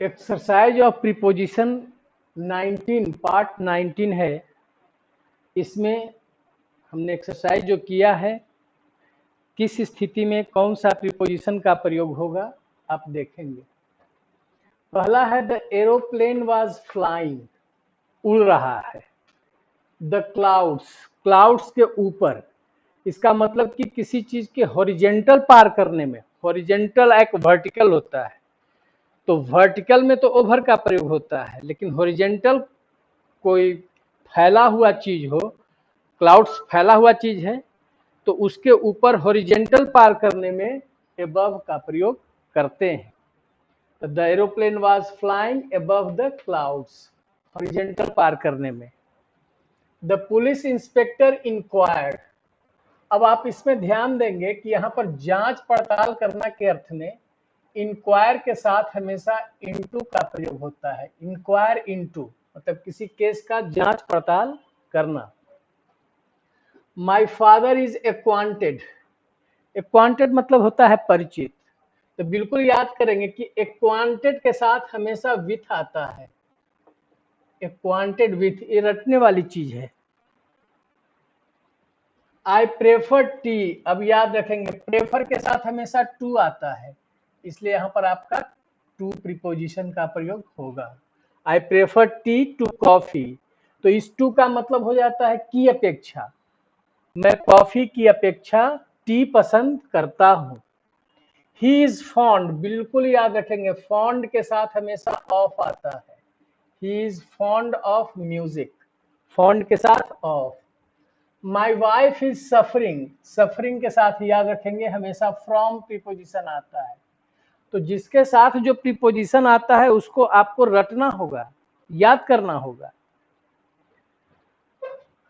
Exercise of preposition 19 part 19 है। इसमें हमने एक्सरसाइज जो किया है, किस स्थिति में कौन सा प्रीपोजिशन का प्रयोग होगा आप देखेंगे। पहला है द एरोप्लेन वाज फ्लाइंग, उड़ रहा है। द क्लाउड्स, क्लाउड्स के ऊपर, इसका मतलब कि किसी चीज के हॉरिजेंटल पार करने में, हॉरिजेंटल एक वर्टिकल होता है, तो वर्टिकल में तो ओवर का प्रयोग होता है, लेकिन हॉरिजेंटल कोई फैला हुआ चीज हो, क्लाउड्स फैला हुआ चीज है, तो उसके ऊपर हॉरिजेंटल पार करने में एबव का प्रयोग करते हैं। तो the aeroplane was flying above the clouds, horizontal पार करने में। द पुलिस इंस्पेक्टर इंक्वायर्ड, अब आप इसमें ध्यान देंगे कि यहाँ पर जांच पड़ताल करना के अर्थ में इंक्वायर के साथ हमेशा इनटू का प्रयोग होता है। इंक्वायर इनटू मतलब किसी केस का जांच पड़ताल करना। माय फादर इज एक्वांटेड, एक्वांटेड मतलब होता है परिचित, तो बिल्कुल याद करेंगे कि एक्वांटेड के साथ हमेशा विथ आता है। एक्वांटेड विथ, ये रटने वाली चीज है। आई प्रेफर टी, अब याद रखेंगे प्रेफर के साथ हमेशा टू आता है, इसलिए यहां पर आपका टू प्रीपोजिशन का प्रयोग होगा। I prefer tea to coffee, तो इस टू का मतलब हो जाता है की अपेक्षा, मैं कॉफी की अपेक्षा टी पसंद करता हूं। ही इज फॉन्ड, बिल्कुल याद रखेंगे फॉन्ड के साथ हमेशा ऑफ आता है। He is fond of music, fond के साथ of. My wife is suffering, suffering के साथ याद रखेंगे हमेशा फ्रॉम प्रीपोजिशन आता है, तो जिसके साथ जो प्रीपोजिशन आता है उसको आपको रटना होगा, याद करना होगा।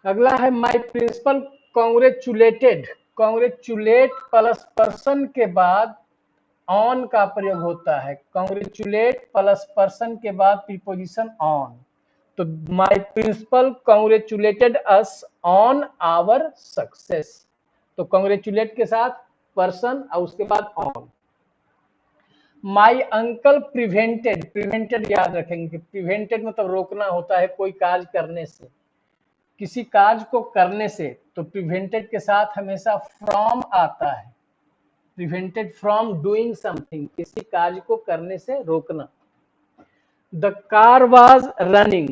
अगला है my principal congratulated, congratulate plus person के बाद ऑन का प्रयोग होता है। कॉन्ग्रेचुलेट प्लस पर्सन के बाद प्रीपोजिशन ऑन, तो my principal congratulated us on our success, तो कॉन्ग्रेचुलेट के साथ पर्सन और उसके बाद on. My uncle prevented, prevented याद रखेंगे, प्रिवेंटेड मतलब रोकना होता है कोई कार्य करने से, किसी कार्य को करने से, तो प्रिवेंटेड के साथ हमेशा फ्रॉम आता है। प्रिवेंटेड फ्रॉम डूइंग समथिंग, किसी कार्य को करने से रोकना। The car was running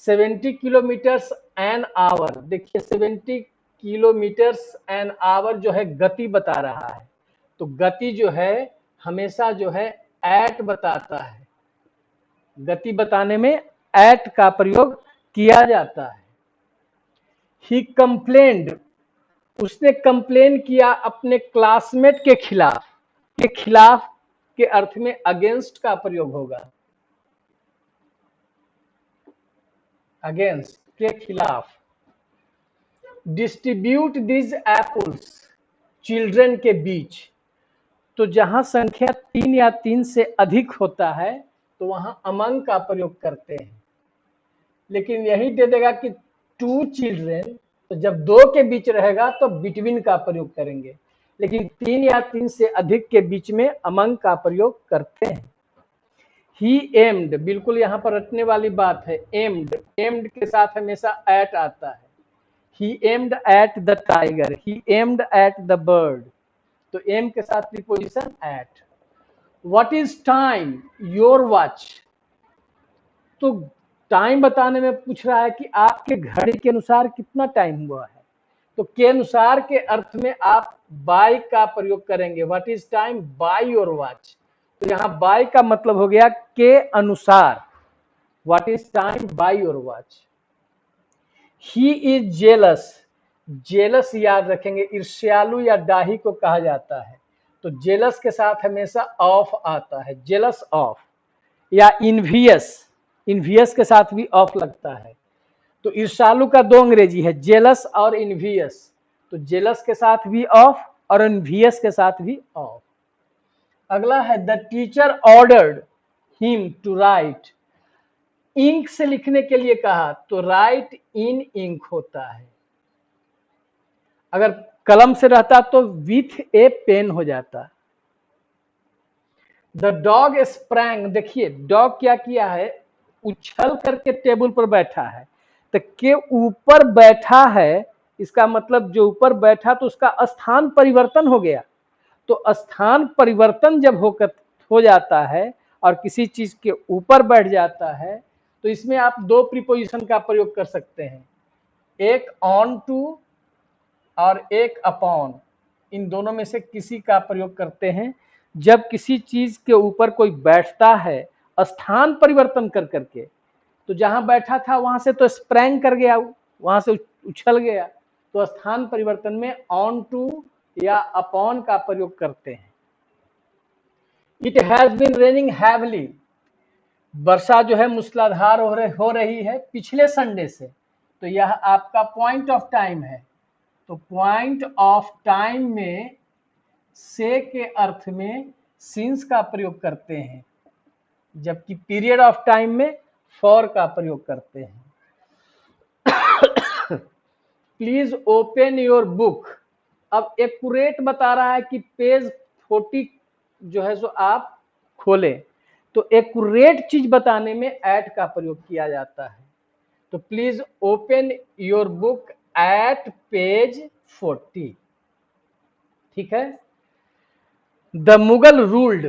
70 kilometres an hour, देखिए 70 किलोमीटर्स एन आवर जो है गति बता रहा है, तो गति जो है हमेशा जो है एट बताता है, गति बताने में एट का प्रयोग किया जाता है। ही कंप्लेन्ड, उसने कंप्लेन किया अपने क्लासमेट के खिलाफ, के खिलाफ के अर्थ में अगेंस्ट का प्रयोग होगा, अगेंस्ट के खिलाफ। डिस्ट्रीब्यूट दिस एप्पल्स चिल्ड्रन के बीच, तो जहां संख्या 3 या 3 से अधिक होता है तो वहां अमंग का प्रयोग करते हैं, लेकिन यही दे देगा कि 2 चिल्ड्रन, तो जब 2 के बीच रहेगा तो बिटवीन का प्रयोग करेंगे, लेकिन 3 या 3 से अधिक के बीच में अमंग का प्रयोग करते हैं। ही एम्ड, बिल्कुल यहाँ पर रटने वाली बात है, एम्ड, एम्ड के साथ हमेशा एट आता है। He aimed at the tiger, he aimed at the bird, तो एम के साथ preposition at. What is time your watch, तो टाइम बताने में पूछ रहा है कि आपके घड़ी के अनुसार कितना टाइम हुआ है, तो के अनुसार के अर्थ में आप बाय का प्रयोग करेंगे। What is time by your watch, तो यहाँ बाय का मतलब हो गया के अनुसार, what is time by your watch. He is jealous, jealous याद रखेंगे ईर्ष्यालु या डाही को कहा जाता है, तो जेलस के साथ हमेशा ऑफ आता है, जेलस ऑफ। या इन्वियस, इन्वियस के साथ भी ऑफ लगता है, तो ईर्ष्यालु का 2 अंग्रेजी है, जेलस और इन्वियस, तो जेलस के साथ भी ऑफ और इन्वियस के साथ भी ऑफ। अगला है the teacher ordered him to write, ink से लिखने के लिए कहा, तो राइट इन इंक होता है, अगर कलम से रहता तो विथ ए पेन हो जाता। द डॉग स्प्रैंग, देखिए डॉग क्या किया है, उछल करके टेबल पर बैठा है, तो के ऊपर बैठा है, इसका मतलब जो ऊपर बैठा तो उसका स्थान परिवर्तन हो गया। तो स्थान परिवर्तन जब हो जाता है और किसी चीज के ऊपर बैठ जाता है, तो इसमें आप दो प्रीपोजिशन का प्रयोग कर सकते हैं, एक ऑन टू और एक अपॉन। इन दोनों में से किसी का प्रयोग करते हैं जब किसी चीज के ऊपर कोई बैठता है स्थान परिवर्तन कर करके। तो जहां बैठा था वहां से तो स्प्रैंग कर गया, वहां से उछल गया, तो स्थान परिवर्तन में ऑन टू या अपॉन का प्रयोग करते हैं। It has been raining heavily, वर्षा जो है मूसलाधार हो रही है पिछले संडे से। तो यह आपका पॉइंट ऑफ टाइम है। तो पॉइंट ऑफ टाइम में से के अर्थ में सिंस का प्रयोग करते हैं, जबकि पीरियड ऑफ टाइम में फॉर का प्रयोग करते हैं। प्लीज ओपन योर बुक, अब एक्यूरेट बता रहा है कि पेज 40 जो है सो आप खोलें, तो एक्यूरेट चीज बताने में एट का प्रयोग किया जाता है। तो please open your book at page 40, ठीक है। द मुगल रूल्ड,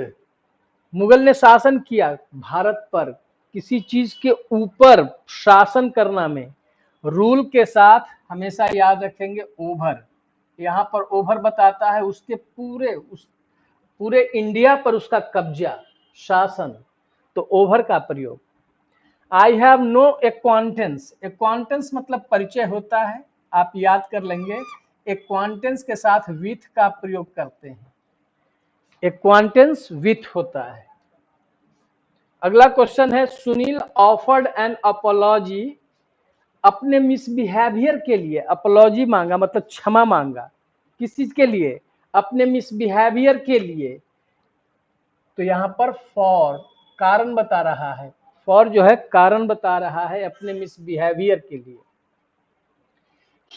मुगल ने शासन किया भारत पर, किसी चीज के ऊपर शासन करना में रूल के साथ हमेशा याद रखेंगे ओवर। यहाँ पर ओवर बताता है उसके पूरे इंडिया पर उसका कब्जा, शासन, तो ओवर का प्रयोग। आई हैव नो एक्वांटेंस, एक्वांटेंस मतलब परिचय होता है, आप याद कर लेंगे। एक्वांटेंस के साथ विथ का प्रयोग करते हैं, एक्वांटेंस विथ होता है। अगला क्वेश्चन है, सुनील ऑफर्ड एन अपॉलॉजी, अपने मिसबिहेवियर के लिए अपॉलॉजी मांगा मतलब क्षमा मांगा, किस चीज के लिए, अपने मिसबिहेवियर के लिए। तो यहां पर फॉर कारण बता रहा है, फॉर जो है कारण बता रहा है अपने मिसबिहेवियर के लिए।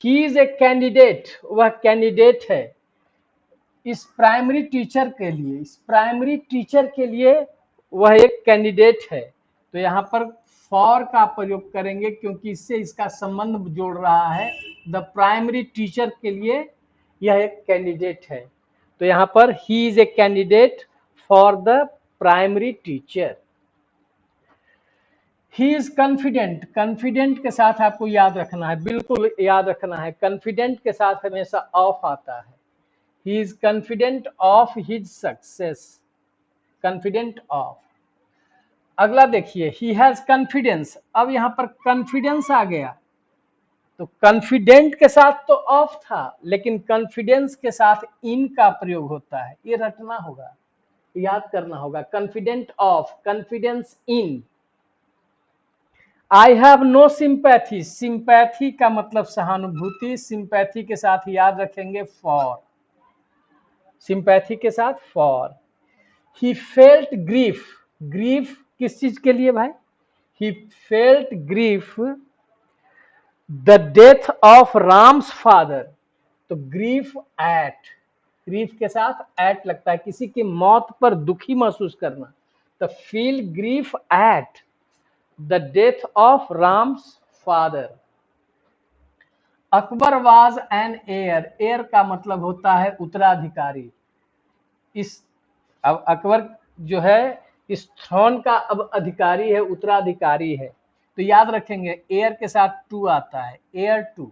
ही इज ए कैंडिडेट, वह कैंडिडेट है इस प्राइमरी टीचर के लिए, इस प्राइमरी टीचर के लिए वह एक कैंडिडेट है। तो यहाँ पर फॉर का प्रयोग करेंगे क्योंकि इससे इसका संबंध जोड़ रहा है, द प्राइमरी टीचर के लिए यह एक कैंडिडेट है। तो यहाँ पर he is a candidate for the primary teacher. He is confident, confident के साथ आपको याद रखना है, बिल्कुल याद रखना है, कॉन्फिडेंट के साथ हमेशा ऑफ आता है। He is confident of his success, confident of। अगला देखिए, he has confidence, अब यहां पर confidence आ गया, तो confident के साथ तो of था, लेकिन confidence के साथ in का प्रयोग होता है, ये रटना होगा, याद करना होगा। confident of, confidence in। I have no sympathy, sympathy का मतलब सहानुभूति, sympathy के साथ याद रखेंगे for, सिंपैथी के साथ for. He felt grief, grief किस चीज के लिए भाई, he felt grief the death of Ram's father, तो ग्रीफ एट, ग्रीफ के साथ एट लगता है, किसी की मौत पर दुखी महसूस करना, तो feel grief at the death of Ram's father. Akbar was an air, air का मतलब होता है उत्तराधिकारी। इस अब अकबर जो है इस थ्रोन का अब अधिकारी है, उत्तराधिकारी है, तो याद रखेंगे एयर के साथ टू आता है, heir to.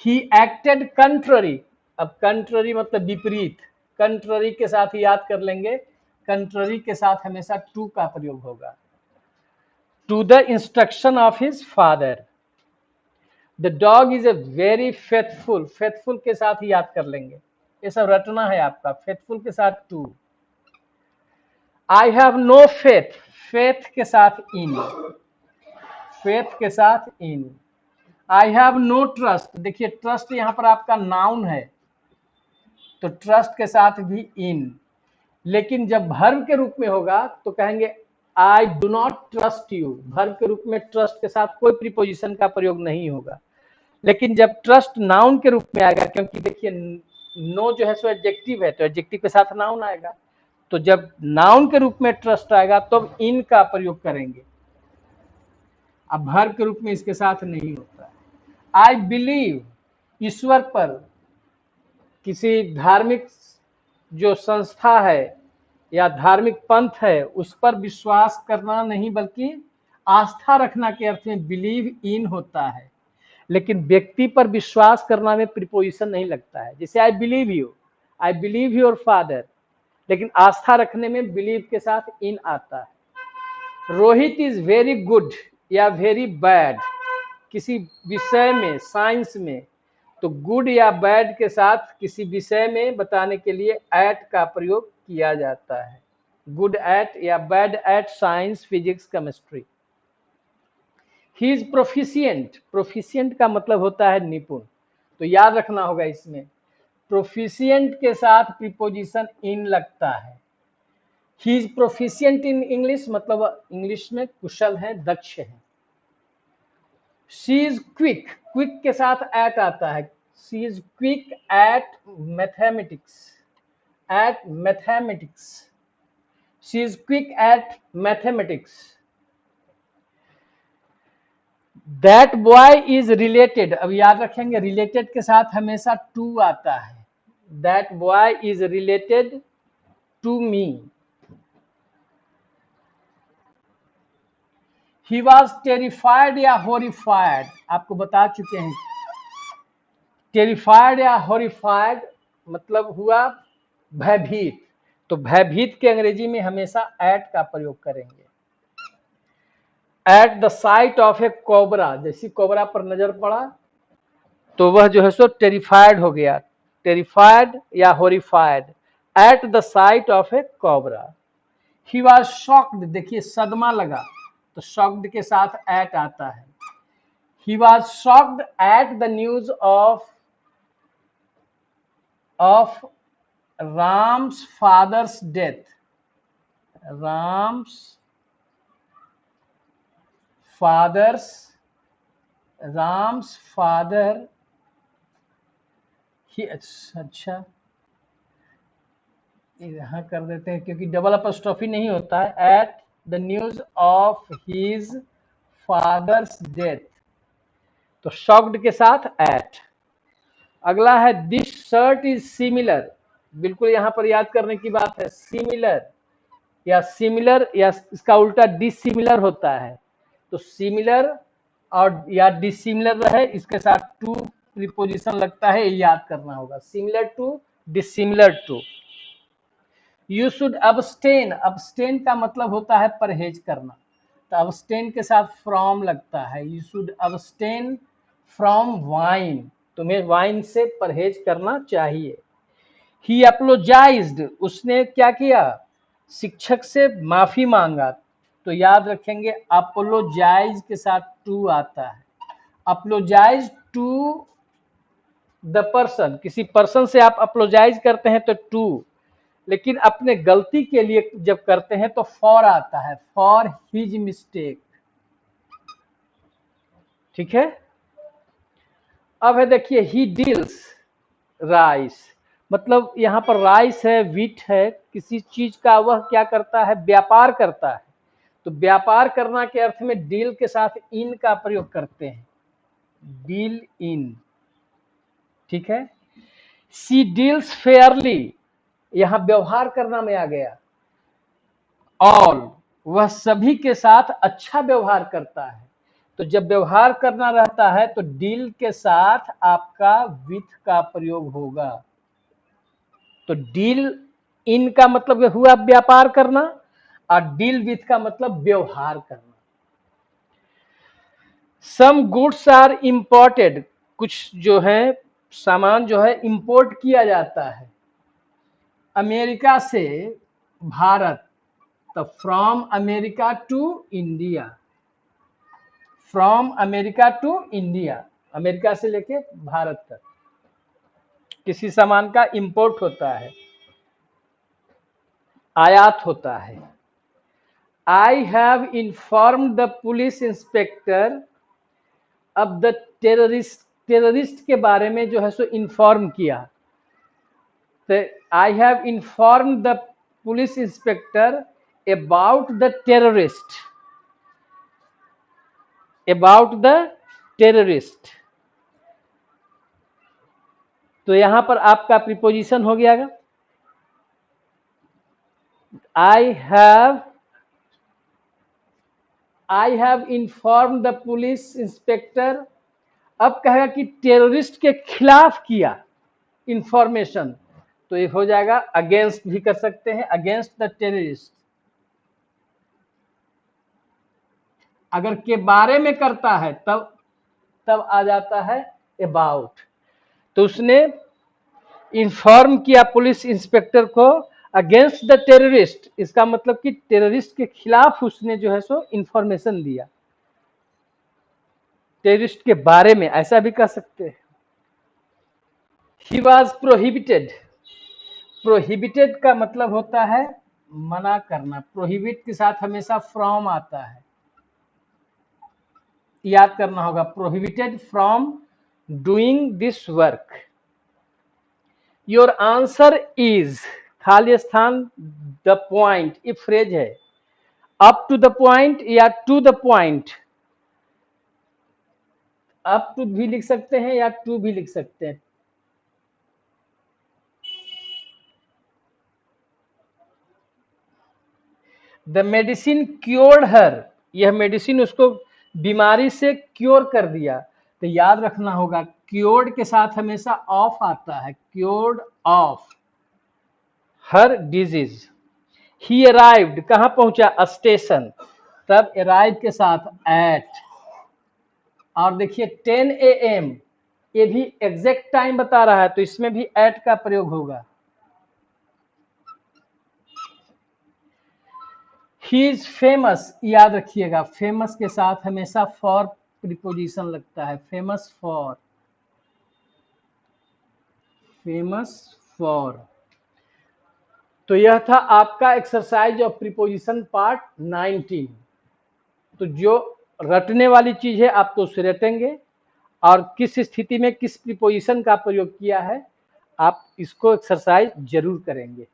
He acted contrary, अब कंट्ररी मतलब विपरीत, कंट्ररी के साथ याद कर लेंगे, कंट्ररी के साथ हमेशा टू का प्रयोग होगा। To the instruction of his father. The dog is a very faithful, faithful के साथ ही याद कर लेंगे, ये सब रटना है आपका, फेथफुल के साथ to. I have no faith, faith के साथ इन, फेथ के साथ in. I have no trust, देखिए ट्रस्ट यहाँ पर आपका नाउन है, तो ट्रस्ट के साथ भी इन, लेकिन जब वर्ब के रूप में होगा तो कहेंगे I do not trust you, verb के रूप में ट्रस्ट के साथ कोई प्रीपोजिशन का प्रयोग नहीं होगा। लेकिन जब ट्रस्ट नाउन के रूप में आएगा, क्योंकि देखिए नो जो है सो एडजेक्टिव है, तो एडजेक्टिव के साथ नाउन आएगा, तो जब नाउन के रूप में ट्रस्ट आएगा तो अब इन का प्रयोग करेंगे, अब वर्ब के रूप में इसके साथ नहीं होता है। आई बिलीव, ईश्वर पर, किसी धार्मिक जो संस्था है या धार्मिक पंथ है उस पर विश्वास करना नहीं बल्कि आस्था रखना के अर्थ में बिलीव इन होता है। लेकिन व्यक्ति पर विश्वास करना में प्रीपोजिशन नहीं लगता है, जैसे आई बिलीव योर फादर, लेकिन आस्था रखने में बिलीव के साथ इन आता है। रोहित इज वेरी गुड या वेरी बैड, किसी विषय में, साइंस में, तो गुड या बैड के साथ किसी विषय में बताने के लिए एट का प्रयोग किया जाता है। गुड एट या bad at science, physics, chemistry. He is proficient, proficient का मतलब होता है निपुण, तो याद रखना होगा इसमें प्रोफिशिएंट के साथ प्रीपोजिशन इन लगता है। He is proficient in English, मतलब इंग्लिश में कुशल है, दक्ष है। शी इज क्विक, क्विक के साथ एट आता है, she is quick at mathematics, at mathematics, she is quick at mathematics. That boy is related, अब याद रखेंगे रिलेटेड के साथ हमेशा टू आता है, that boy is related to me. He was terrified या हॉरिफाइड, आपको बता चुके हैं, टेरिफाइड या हॉरिफाइड मतलब हुआ भयभीत, तो भयभीत के अंग्रेजी में हमेशा एट का प्रयोग करेंगे। At the site of A cobra, जैसी कोबरा पर नजर पड़ा तो वह जो है सो टेरिफाइड हो गया, टेरिफाइड या horrified at the site of A cobra. He was shocked, देखिए सदमा लगा तो शॉक्ड के साथ एट आता है। He was shocked at the news of Ram's father's death, Ram's father he, अच्छा यहां कर देते हैं क्योंकि डबल अपस्ट्रोफी नहीं होता है। Eight the news of his father's death, तो शॉक्ड के साथ एट। अगला है दिस शर्ट इज सिमिलर, बिल्कुल यहां पर याद करने की बात है, सिमिलर या इसका उल्टा डिसिमिलर होता है, तो सिमिलर और या डिसिमिलर रहे इसके साथ टू प्रीपोजिशन लगता है, ये याद करना होगा, similar to, dissimilar to. You should abstain, abstain का मतलब होता है परहेज करना, तो अबस्टेन के साथ फ्रॉम लगता है, you should abstain from wine, तुम्हें वाइन से परहेज करना चाहिए। ही अपोलोजाइज्ड, उसने क्या किया, शिक्षक से माफी मांगा, तो याद रखेंगे अपोलोजाइज के साथ टू आता है, अपोलोजाइज टू द पर्सन, किसी पर्सन से आप अपोलोजाइज करते हैं तो टू, लेकिन अपने गलती के लिए जब करते हैं तो फॉर आता है, फॉर हिज मिस्टेक, ठीक है। अब है देखिए ही डील्स राइस, मतलब यहां पर राइस है, वीट है, किसी चीज का वह क्या करता है, व्यापार करता है, तो व्यापार करना के अर्थ में डील के साथ इन का प्रयोग करते हैं, डील इन, ठीक है। शी डील्स फेयरली, यहां व्यवहार करना में आ गया, ऑल, वह सभी के साथ अच्छा व्यवहार करता है, तो जब व्यवहार करना रहता है तो डील के साथ आपका विथ का प्रयोग होगा, तो डील इन का मतलब हुआ व्यापार करना और डील विथ का मतलब व्यवहार करना। सम गुड्स आर इंपोर्टेड, कुछ जो है सामान जो है इंपोर्ट किया जाता है अमेरिका से भारत, तो from America to India, from America to India, America से लेके भारत तक किसी सामान का इंपोर्ट होता है, आयात होता है। I have informed the police inspector, अब द टेररिस्ट के बारे में जो है सो इन्फॉर्म किया, तो I have informed the police inspector about the terrorist, about the terrorist. तो यहां पर आपका प्रीपोजिशन हो गया। I have inform the police inspector. अब कहेगा कि टेररिस्ट के खिलाफ किया इंफॉर्मेशन, तो ये हो जाएगा अगेंस्ट भी कर सकते हैं, अगेंस्ट द टेररिस्ट। अगर के बारे में करता है तब आ जाता है अबाउट। तो उसने इन्फॉर्म किया पुलिस इंस्पेक्टर को अगेंस्ट द टेररिस्ट, इसका मतलब कि टेररिस्ट के खिलाफ उसने जो है सो इंफॉर्मेशन दिया, टेररिस्ट के बारे में, ऐसा भी कह सकते हैं। He was prohibited. प्रोहिबिटेड का मतलब होता है मना करना। प्रोहिबिट के साथ हमेशा फ्रॉम आता है, याद करना होगा। Prohibited from doing this work. Your answer is, खाली स्थान द पॉइंट, ये फ्रेज है। अप टू द पॉइंट या to the point, up to भी लिख सकते हैं या टू भी लिख सकते हैं। द मेडिसिन क्योर्ड हर, यह मेडिसिन उसको बीमारी से क्योर कर दिया। तो याद रखना होगा क्योर्ड के साथ हमेशा ऑफ आता है, cured of her disease. He arrived, कहां पहुंचा, स्टेशन, तब अराइव के साथ एट। और देखिए 10 AM, ये भी एग्जैक्ट टाइम बता रहा है, तो इसमें भी एट का प्रयोग होगा। ही इज फेमस, याद रखिएगा फेमस के साथ हमेशा फॉर प्रीपोजिशन लगता है। Famous for, famous for. तो यह था आपका एक्सरसाइज ऑफ प्रीपोजिशन पार्ट 19। तो जो रटने वाली चीज है आप तो उसे रटेंगे, और किस स्थिति में किस प्रीपोजिशन का प्रयोग किया है आप इसको एक्सरसाइज जरूर करेंगे।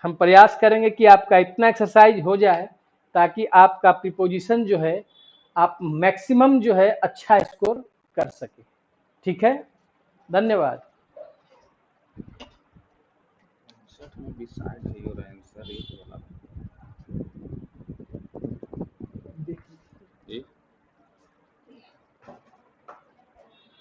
हम प्रयास करेंगे कि आपका इतना एक्सरसाइज हो जाए ताकि आपका प्रीपोजिशन जो है आप मैक्सिमम जो है अच्छा स्कोर कर सके। ठीक है, धन्यवाद। Sir, beside your answer is